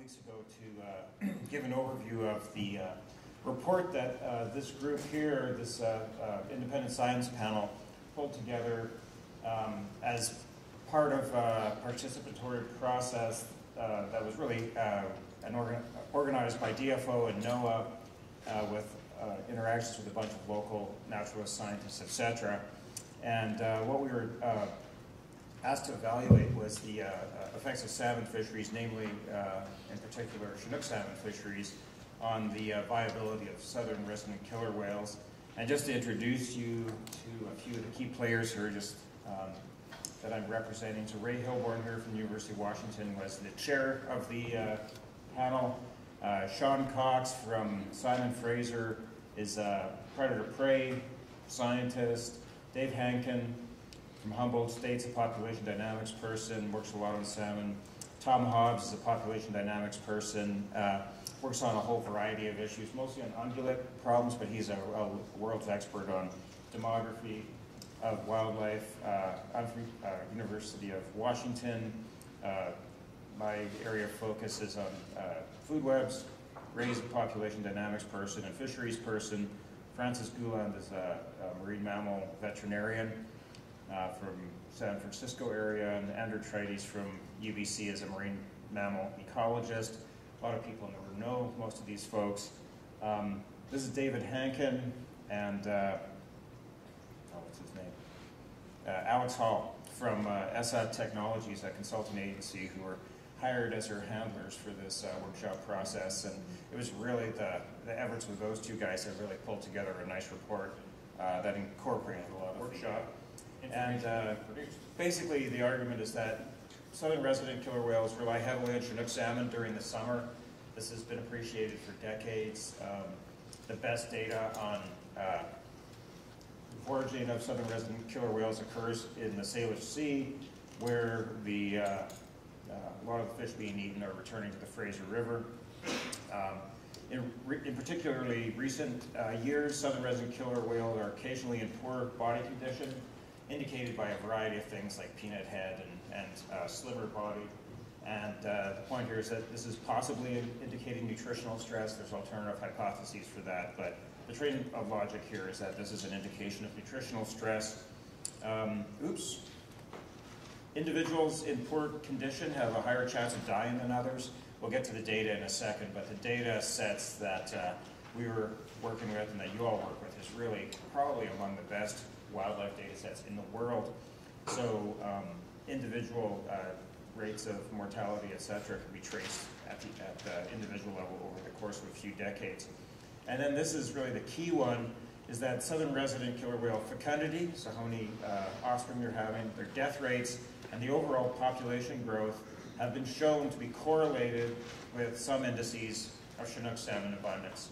weeks ago to give an overview of the report that this group here, this independent science panel, pulled together as part of a participatory process that was really organized by DFO and NOAA with interactions with a bunch of local naturalist scientists, etc. And what we were asked to evaluate was the effects of salmon fisheries, namely, in particular, Chinook salmon fisheries, on the viability of southern resident killer whales. And just to introduce you to a few of the key players here, just that I'm representing. So Ray Hilborn here from the University of Washington was the chair of the panel. Sean Cox from Simon Fraser is a predator-prey scientist. Dave Hankin from Humboldt State's a population dynamics person, works a lot on salmon. Tom Hobbs is a population dynamics person, works on a whole variety of issues, mostly on ungulate problems, but he's a world's expert on demography of wildlife. I'm from University of Washington. My area of focus is on food webs. Ray's a population dynamics person and fisheries person. Francis Gouland is a marine mammal veterinarian from San Francisco area, and Andrew Trites from UBC is a marine mammal ecologist. A lot of people in the room know most of these folks. This is David Hankin and, what's his name? Alex Hall from ESA Technologies, a consulting agency who were hired as her handlers for this workshop process. And it was really the efforts of those two guys that really pulled together a nice report that incorporated a lot of workshop. And basically the argument is that southern resident killer whales rely heavily on Chinook salmon during the summer. This has been appreciated for decades. The best data on foraging of southern resident killer whales occurs in the Salish Sea, where a lot of the fish being eaten are returning to the Fraser River. In particularly recent years, southern resident killer whales are occasionally in poor body condition, indicated by a variety of things like peanut head and sliver body. And the point here is that this is possibly indicating nutritional stress. There's alternative hypotheses for that, but the train of logic here is that this is an indication of nutritional stress. Individuals in poor condition have a higher chance of dying than others. We'll get to the data in a second, but the data sets that we were working with and that you all work with is really probably among the best wildlife data sets in the world. So individual rates of mortality, et cetera, can be traced at the individual level over the course of a few decades. And then this is really the key one, is that southern resident killer whale fecundity, so how many offspring they're having, their death rates, and the overall population growth have been shown to be correlated with some indices of Chinook salmon abundance.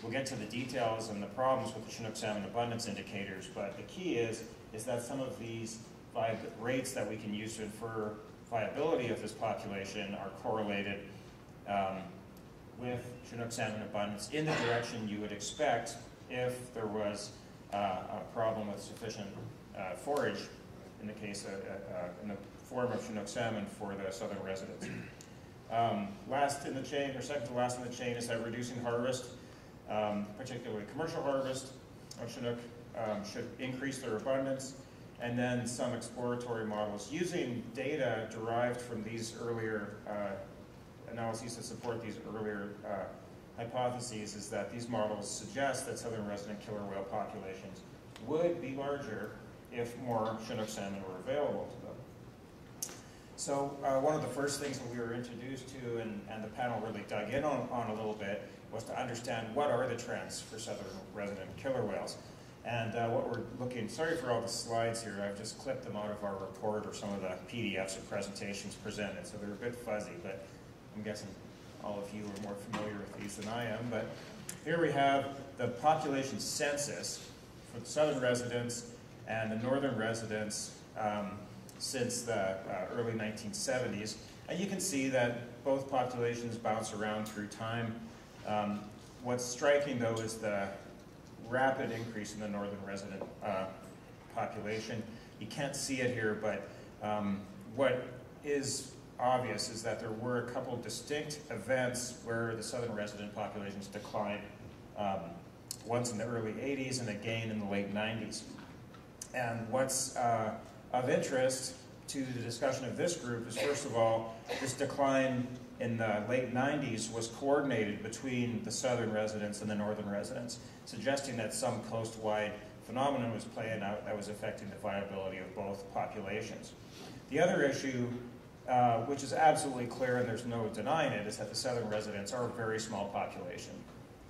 We'll get to the details and the problems with the Chinook salmon abundance indicators, but the key is that some of these rates that we can use to infer viability of this population are correlated with Chinook salmon abundance in the direction you would expect if there was a problem with sufficient forage, in the case in the form of Chinook salmon for the southern residents. Last in the chain, or second to last in the chain, is that reducing harvest, particularly commercial harvest of Chinook, should increase their abundance. And then some exploratory models using data derived from these earlier analyses that support these earlier hypotheses is that these models suggest that southern resident killer whale populations would be larger if more Chinook salmon were available to them. So one of the first things that we were introduced to and the panel really dug in on a little bit was to understand what are the trends for southern resident killer whales. And what we're looking, sorry for all the slides here, I've just clipped them out of our report or some of the PDFs or presentations presented, so they're a bit fuzzy, but I'm guessing all of you are more familiar with these than I am. But here we have the population census for the southern residents and the northern residents since the early 1970s. And you can see that both populations bounce around through time. What's striking, though, is the rapid increase in the northern resident population. You can't see it here, but what is obvious is that there were a couple distinct events where the southern resident populations declined, once in the early 80s and again in the late 90s. And what's of interest to the discussion of this group is, first of all, this decline in the late 90s was coordinated between the southern residents and the northern residents, suggesting that some coast-wide phenomenon was playing out that was affecting the viability of both populations. The other issue, which is absolutely clear and there's no denying it, is that the southern residents are a very small population.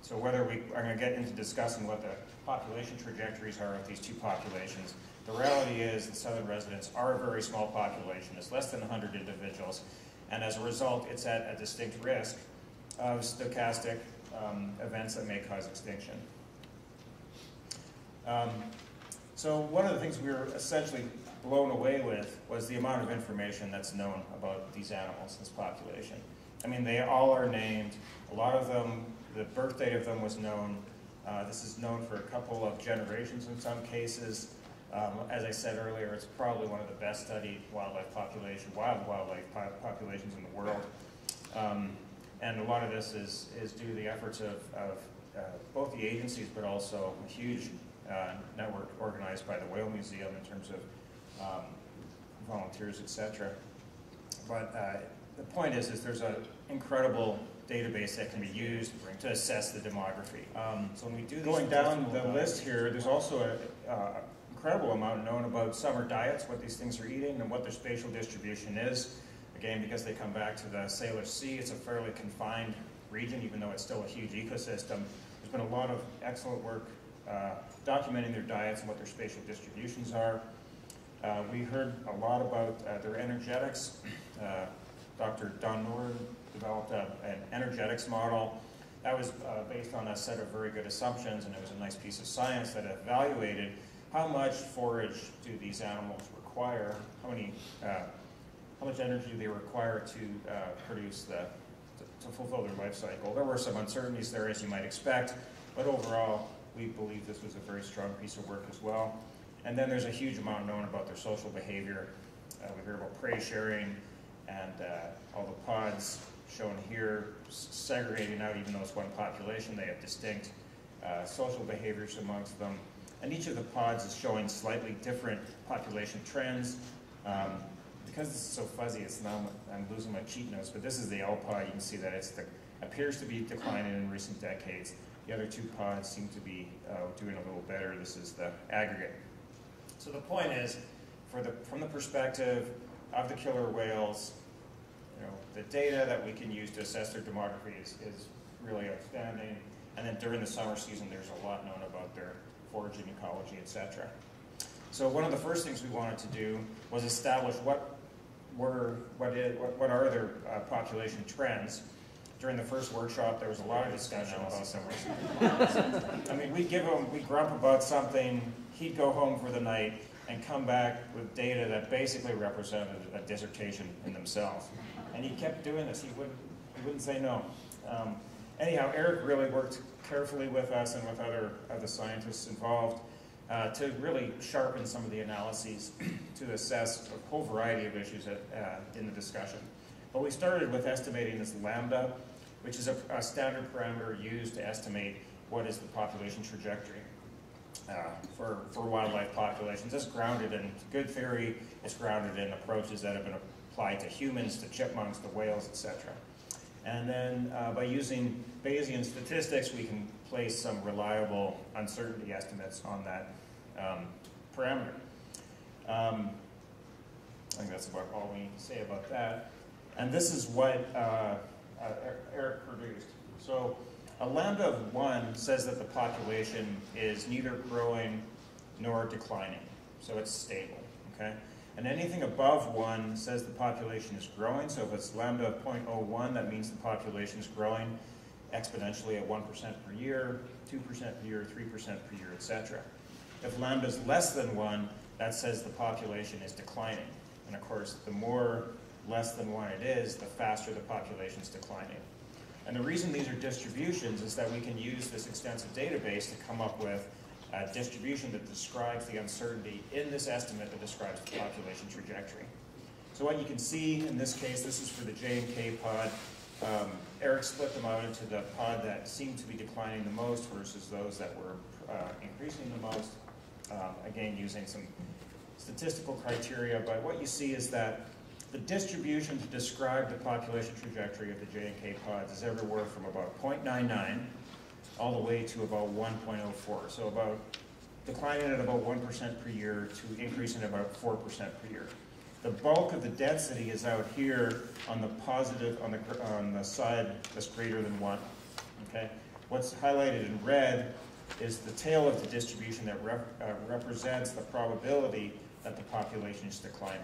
So whether we are going to get into discussing what the population trajectories are of these two populations, the reality is the southern residents are a very small population. It's less than 100 individuals, and as a result, it's at a distinct risk of stochastic events that may cause extinction. So one of the things we were essentially blown away with was the amount of information that's known about these animals, this population. I mean, they all are named. A lot of them, the birth date of them was known. This is known for a couple of generations in some cases. As I said earlier, it's probably one of the best studied wildlife populations in the world. And a lot of this is due to the efforts of both the agencies, but also a huge network organized by the Whale Museum in terms of volunteers, etc. But the point is there's an incredible database that can be used to assess the demography. So when we do going down the list here, there's also an incredible amount known about summer diets, what these things are eating, and what their spatial distribution is. Again, because they come back to the Salish Sea, it's a fairly confined region, even though it's still a huge ecosystem. There's been a lot of excellent work documenting their diets and what their spatial distributions are. We heard a lot about their energetics. Dr. Don Noor developed an energetics model that was based on a set of very good assumptions, and it was a nice piece of science that evaluated how much forage do these animals require, how much energy they require to produce to fulfill their life cycle. There were some uncertainties there, as you might expect, but overall, we believe this was a very strong piece of work as well. And then there's a huge amount known about their social behavior. We heard about prey sharing and all the pods shown here, segregating out, even though it's one population, they have distinct social behaviors amongst them. And each of the pods is showing slightly different population trends. Because this is so fuzzy, it's now, I'm losing my cheat notes, but this is the L pod. You can see that it appears to be declining in recent decades. The other two pods seem to be doing a little better. This is the aggregate. So the point is, from the perspective of the killer whales, the data that we can use to assess their demography is really outstanding. And then during the summer season, there's a lot known about their foraging ecology, etc. So one of the first things we wanted to do was establish what are their population trends. During the first workshop, there was a lot of discussion about some. I mean, we'd grump about something, he'd go home for the night and come back with data that basically represented a dissertation in themselves. And he kept doing this. He wouldn't say no. Anyhow, Eric really worked carefully with us and with other scientists involved to really sharpen some of the analyses to assess a whole variety of issues in the discussion. But we started with estimating this Lambda, which is a standard parameter used to estimate what is the population trajectory for wildlife populations. It's grounded in good theory. It's grounded in approaches that have been applied to humans, to chipmunks, to whales, etc. And then by using Bayesian statistics, we can place some reliable uncertainty estimates on that parameter. I think that's about all we say about that. And this is what Eric produced. So a lambda of 1 says that the population is neither growing nor declining. So it's stable, okay? And anything above 1 says the population is growing. So if it's lambda of 0.01, that means the population is growing exponentially at 1% per year, 2% per year, 3% per year, etc. If lambda is less than 1, that says the population is declining. And of course, the more less than 1 it is, the faster the population is declining. And the reason these are distributions is that we can use this extensive database to come up with a distribution that describes the uncertainty in this estimate that describes the population trajectory. So what you can see in this case, this is for the J and K pod. Eric split them out into the pod that seemed to be declining the most versus those that were increasing the most, again using some statistical criteria. But what you see is that the distribution to describe the population trajectory of the J and K pods is everywhere from about 0.99 all the way to about 1.04. So about declining at about 1% per year to increasing at about 4% per year. The bulk of the density is out here on the positive, on the side that's greater than 1. Okay? What's highlighted in red is the tail of the distribution that represents the probability that the population is declining.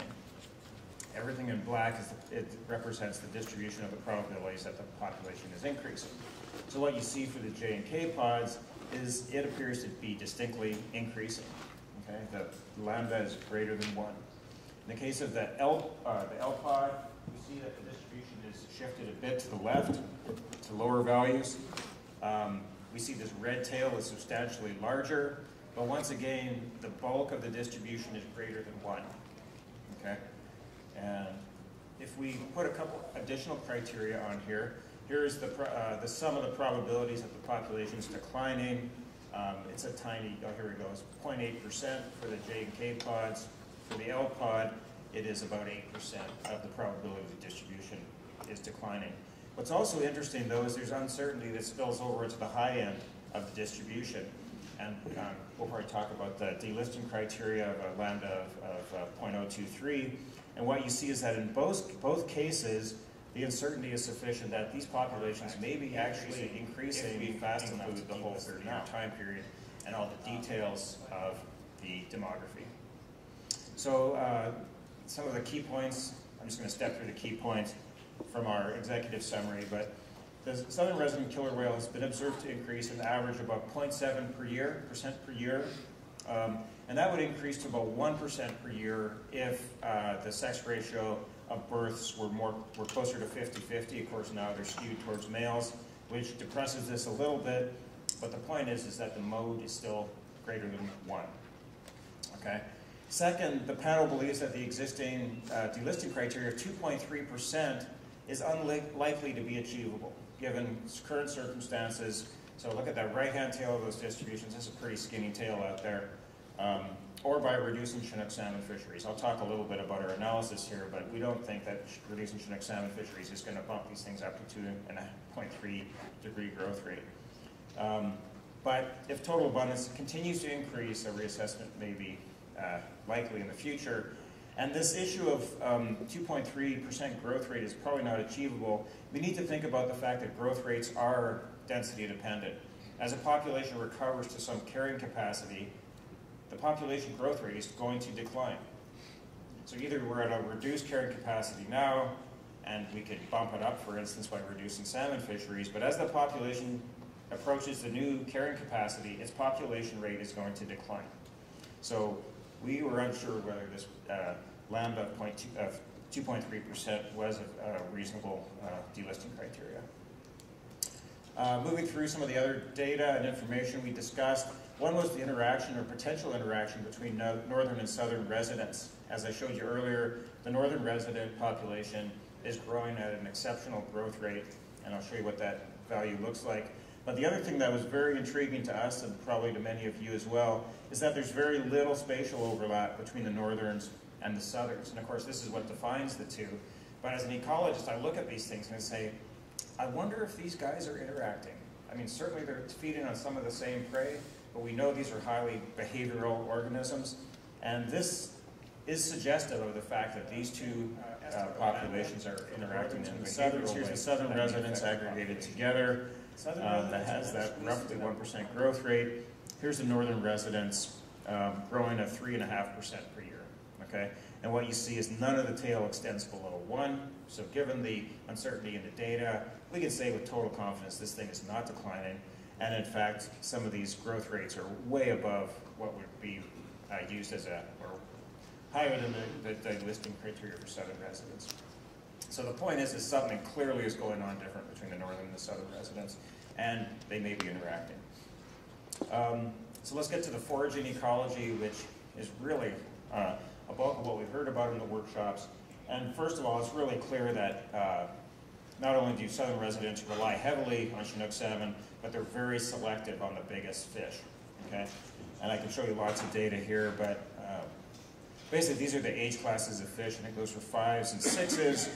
Everything in black it represents the distribution of the probabilities that the population is increasing. So what you see for the J and K pods is it appears to be distinctly increasing. Okay? The lambda is greater than 1. In the case of the L pod, we see that the distribution is shifted a bit to the left, to lower values. We see this red tail is substantially larger, but once again, the bulk of the distribution is greater than 1. Okay? And if we put a couple additional criteria on here, here is the sum of the probabilities that the population is declining. It's a tiny, oh here we go, it's 0.8% for the J and K pods. For the L pod, it is about 8% of the probability the distribution is declining. What's also interesting though is there's uncertainty that spills over into the high end of the distribution. And we'll probably talk about the delisting criteria of a lambda of 0.023. And what you see is that in both cases, the uncertainty is sufficient that these populations may be actually increasing fast enough to the whole 30-year time period and all the details of the demography. So some of the key points, I'm just going to step through the key points from our executive summary, but the southern resident killer whale has been observed to increase an average about 0.7% per year, and that would increase to about 1% per year if the sex ratio of births were closer to 50-50. Of course, now they're skewed towards males, which depresses this a little bit, but the point is that the mode is still greater than 1. Okay. Second, the panel believes that the existing delisting criteria of 2.3% is unlikely to be achievable given current circumstances. So look at that right-hand tail of those distributions. This is a pretty skinny tail out there. Or by reducing Chinook salmon fisheries. I'll talk a little bit about our analysis here, but we don't think that reducing Chinook salmon fisheries is going to bump these things up to 2.3 degree growth rate. But if total abundance continues to increase, a reassessment may be likely in the future. And this issue of 2.3% growth rate is probably not achievable. We need to think about the fact that growth rates are density dependent. As a population recovers to some carrying capacity, the population growth rate is going to decline. So either we're at a reduced carrying capacity now, and we could bump it up, for instance, by reducing salmon fisheries, but as the population approaches the new carrying capacity, its population rate is going to decline. So we were unsure whether this lambda of 2.3% was a reasonable delisting criteria. Moving through some of the other data and information we discussed, one was the interaction or potential interaction between northern and southern residents. As I showed you earlier, the northern resident population is growing at an exceptional growth rate, and I'll show you what that value looks like. But the other thing that was very intriguing to us, and probably to many of you as well, is that there's very little spatial overlap between the northerns and the southerns. And of course, this is what defines the two. But as an ecologist, I look at these things and I say, I wonder if these guys are interacting. I mean, certainly they're feeding on some of the same prey, but we know these are highly behavioral organisms. And this is suggestive of the fact that these two populations are interacting in the southern. Here's the southern residents aggregated together. That has that roughly 1% growth rate. Here's the northern residents growing at 3.5% per year. Okay, and what you see is none of the tail extends below 1. So given the uncertainty in the data, we can say with total confidence this thing is not declining. And in fact, some of these growth rates are way above what would be used as or higher than the listing criteria for southern residents. So the point is something clearly is going on different between the northern and the southern residents, and they may be interacting. So let's get to the foraging ecology, which is really a bulk of what we've heard about in the workshops. And first of all, it's really clear that not only do southern residents rely heavily on Chinook salmon, but they're very selective on the biggest fish, okay? And I can show you lots of data here, but basically these are the age classes of fish. I think those are 5s and 6s.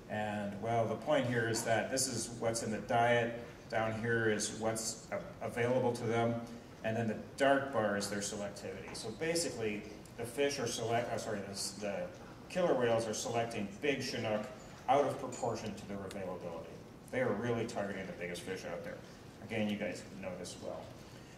And well, the point here is that this is what's in the diet. Down here is what's available to them. And then the dark bar is their selectivity. So basically, the fish are the killer whales are selecting big Chinook out of proportion to their availability. They are really targeting the biggest fish out there. Again, you guys know this well.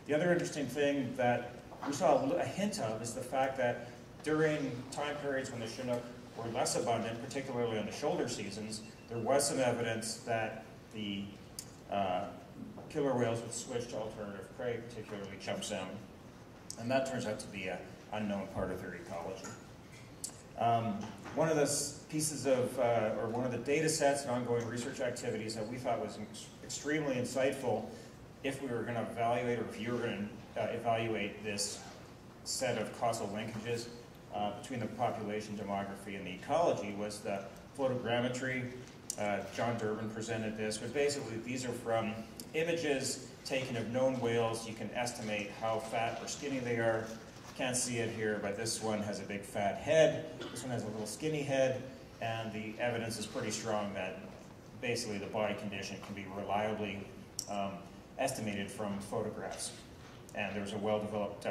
The other interesting thing that we saw a hint of is the fact that during time periods when the Chinook were less abundant, particularly in the shoulder seasons, there was some evidence that the killer whales would switch to alternative prey, particularly chump salmon. And that turns out to be an unknown part of their ecology. One of the pieces of, or one of the data sets and ongoing research activities that we thought was extremely insightful if we were going to evaluate, or if you were going to evaluate this set of causal linkages between the population demography and the ecology, was the photogrammetry. John Durbin presented this, but basically these are from images taken of known whales. You can estimate how fat or skinny they are. Can't see it here, but this one has a big fat head. This one has a little skinny head, and the evidence is pretty strong that basically the body condition can be reliably estimated from photographs. And there's a well-developed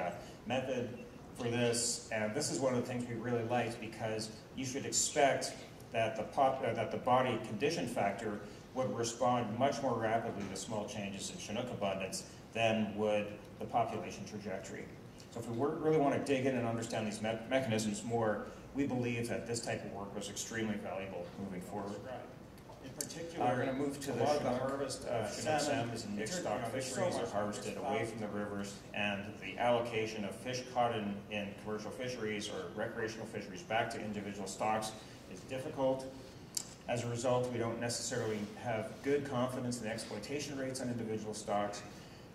method for this, and this is one of the things we really liked, because you should expect that the body condition factor would respond much more rapidly to small changes in Chinook abundance than would the population trajectory. So if we really want to dig in and understand these mechanisms more, we believe that this type of work was extremely valuable moving forward. In particular, we're going to move to the harvest of Chinook salmon in mixed stock fisheries are harvested away from the rivers, and the allocation of fish caught in commercial fisheries or recreational fisheries back to individual stocks is difficult. As a result, we don't necessarily have good confidence in the exploitation rates on individual stocks.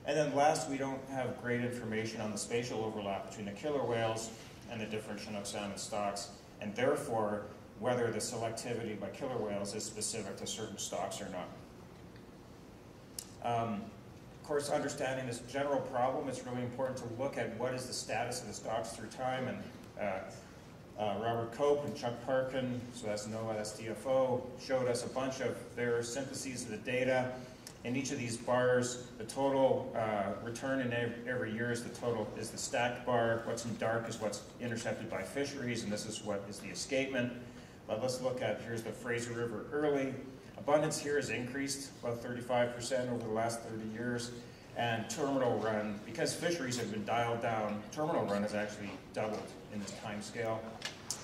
And then last, we don't have great information on the spatial overlap between the killer whales and the different Chinook salmon stocks, and therefore whether the selectivity by killer whales is specific to certain stocks or not. Of course, understanding this general problem, it's really important to look at what is the status of the stocks through time. And Robert Cope and Chuck Parkin, so that's NOAA, that's DFO, showed us a bunch of their syntheses of the data. In each of these bars, the total return in every year is the stacked bar. What's in dark is what's intercepted by fisheries, and this is what is the escapement. But let's look at, here's the Fraser River early. Abundance here has increased about 35% over the last 30 years. And terminal run, because fisheries have been dialed down, terminal run has actually doubled in this time scale.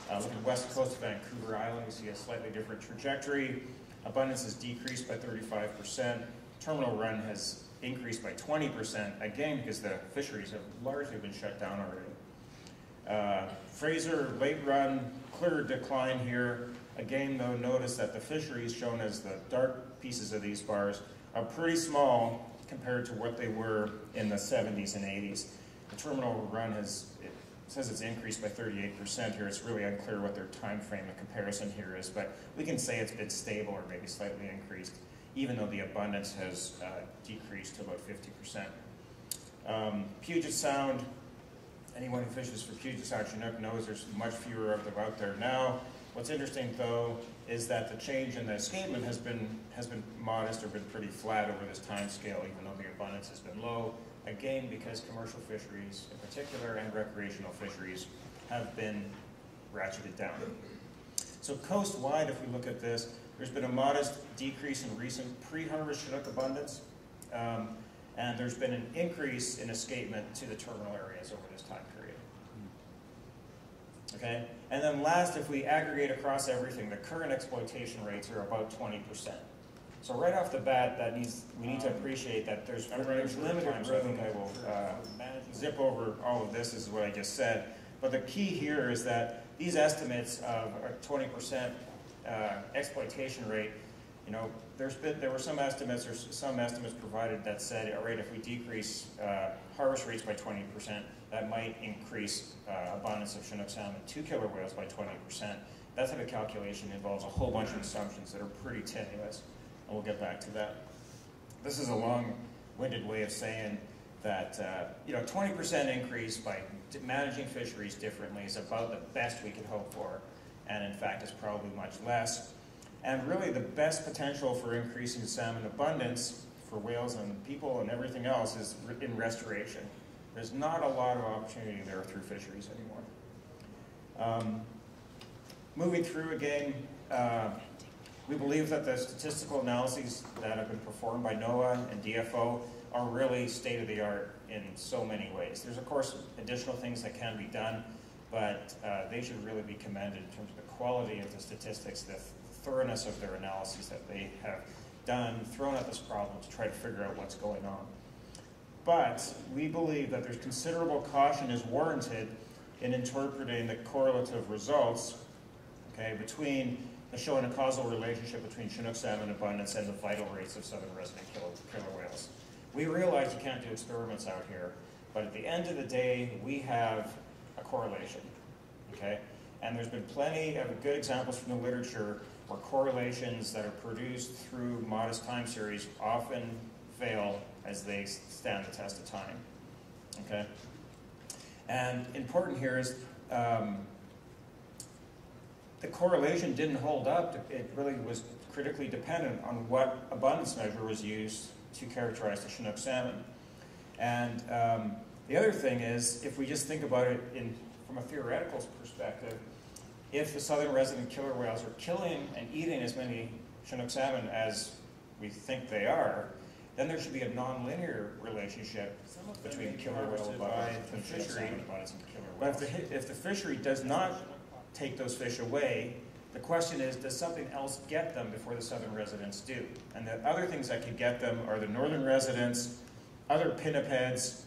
Look at the west coast of Vancouver Island, we see a slightly different trajectory. Abundance has decreased by 35%. Terminal run has increased by 20%, again because the fisheries have largely been shut down already. Fraser late run, clear decline here. Again though, notice that the fisheries shown as the dark pieces of these bars are pretty small compared to what they were in the 70s and 80s. The terminal run it says it's increased by 38% here. It's really unclear what their time frame of comparison here is, but we can say it's been stable or maybe slightly increased, even though the abundance has decreased to about 50%. Puget Sound, anyone who fishes for Puget Sound Chinook knows there's much fewer of them out there now. What's interesting though is that the change in the escapement has been modest or been pretty flat over this time scale, even though the abundance has been low. Again, because commercial fisheries in particular and recreational fisheries have been ratcheted down. So coast-wide, if we look at this, there's been a modest decrease in recent pre-harvest Chinook abundance, and there's been an increase in escapement to the terminal areas over this time period. Okay, and then last, if we aggregate across everything, the current exploitation rates are about 20%. So right off the bat, we need to appreciate that there's limited time, so I think I will zip over all of this, is what I just said. But the key here is that these estimates of a 20% exploitation rate, you know, there were some estimates provided that said, all right, if we decrease harvest rates by 20%, that might increase abundance of Chinook salmon to killer whales by 20%. that type of calculation involves a whole bunch of assumptions that are pretty tenuous, and we'll get back to that. This is a long-winded way of saying that 20% increase by managing fisheries differently is about the best we could hope for, and in fact it's probably much less. And really the best potential for increasing salmon abundance for whales and people and everything else is in restoration. There's not a lot of opportunity there through fisheries anymore. Moving through again, we believe that the statistical analyses that have been performed by NOAA and DFO are really state-of-the-art in so many ways. There's of course additional things that can be done, but they should really be commended in terms of the quality of the statistics, the thoroughness of their analyses that they have done, thrown at this problem to try to figure out what's going on. But we believe that there's considerable caution is warranted in interpreting the correlative results, okay, between showing a causal relationship between Chinook salmon abundance and the vital rates of southern resident killer whales. We realize you can't do experiments out here, but at the end of the day, we have a correlation, okay? And there's been plenty of good examples from the literature where correlations that are produced through modest time series often fail as they stand the test of time, okay? And important here is the correlation didn't hold up. It really was critically dependent on what abundance measure was used to characterize the Chinook salmon. And the other thing is, if we just think about it from a theoretical perspective, if the southern resident killer whales are killing and eating as many Chinook salmon as we think they are, then there should be a nonlinear relationship between killer whale abundance and fishery abundance and killer whales. But if the fishery does not take those fish away, the question is, does something else get them before the southern residents do? And the other things that could get them are the northern residents, other pinnipeds,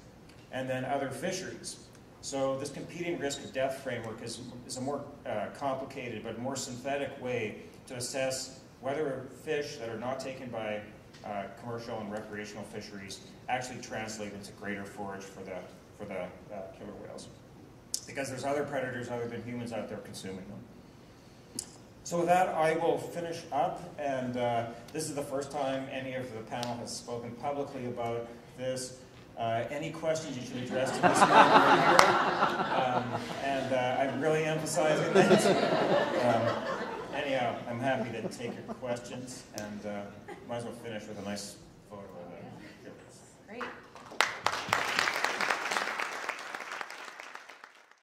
and then other fisheries. So this competing risk of death framework is a more complicated but more synthetic way to assess whether fish that are not taken by commercial and recreational fisheries actually translate into greater forage for the killer whales. Because there's other predators other than humans out there consuming them. So with that, I will finish up, and this is the first time any of the panel has spoken publicly about this. Any questions you should address to this man right here, I'm really emphasizing that. Anyhow, I'm happy to take your questions, and might as well finish with a nice